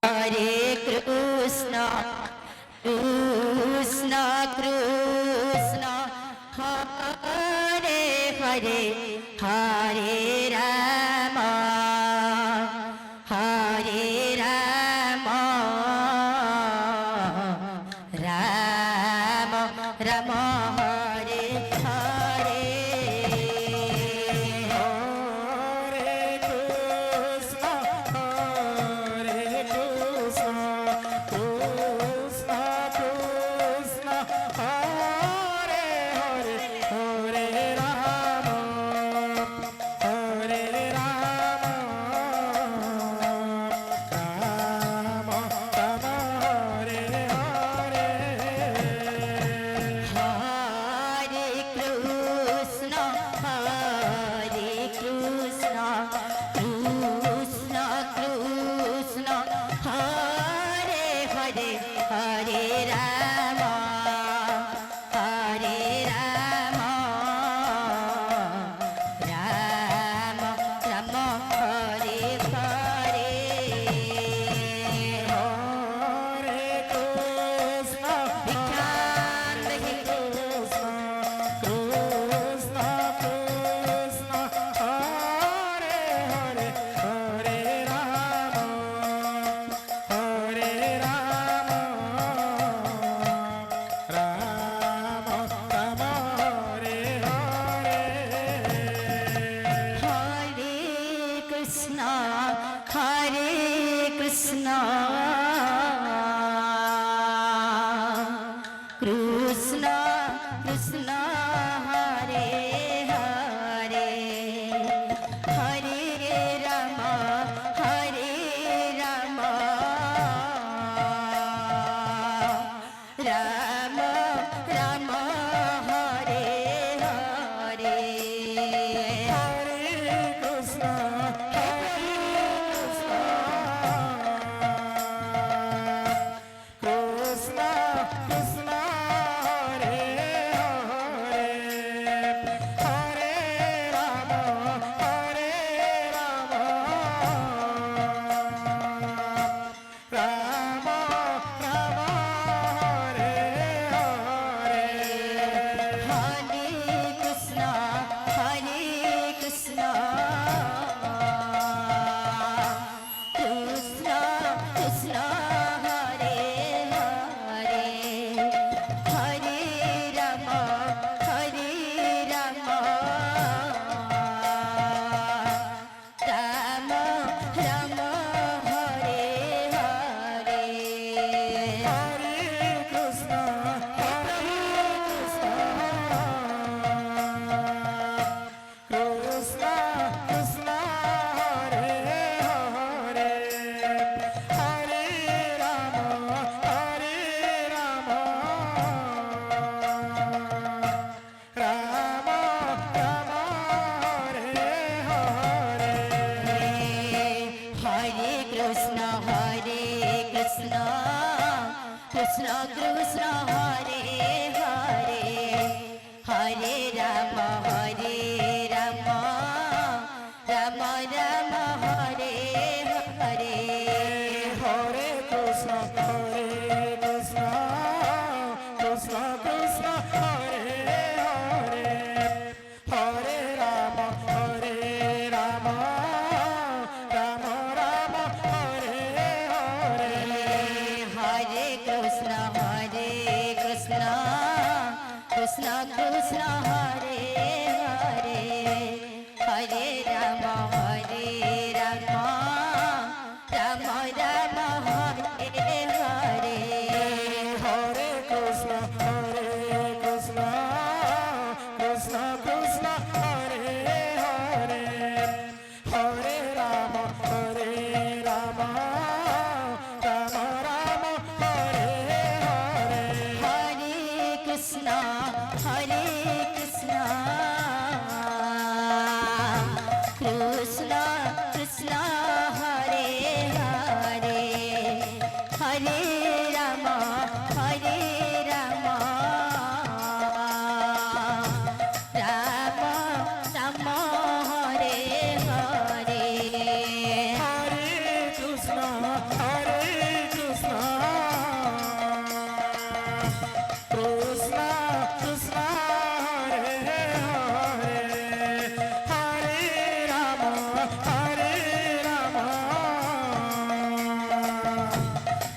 Hare Krishna, Krishna Krishna, Hare Hare, Hare Rama, Hare Rama, Rama Rama, Hare Hare.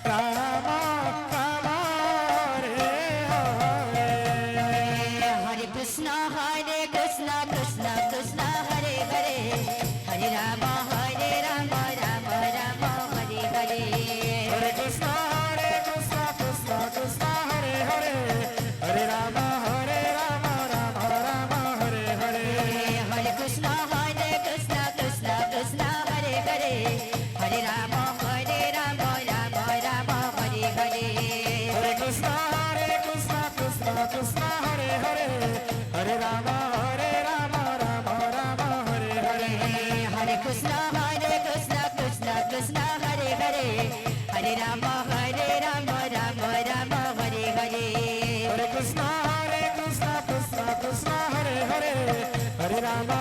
Ram Ram Hare Hare Hare Krishna, Krishna Krishna, Hare Hare, Hare Rama, Rama Rama, Hare Hare. Hare Krishna, Krishna Krishna, Hare Hare, Hare Rama, Rama Rama, Hare Hare. Hare Krishna, Krishna Krishna, Hare Hare, Hare Rama, Rama Rama, Hare Hare. Hare Krishna, Krishna Krishna, Hare Hare, Hare Rama, Rama Rama, Hare Hare. Hare Krishna, Krishna Krishna, Hare Hare, Hare Rama, Rama Rama, Hare Hare. Hare Krishna, Krishna Krishna, Hare Hare, Hare Rama,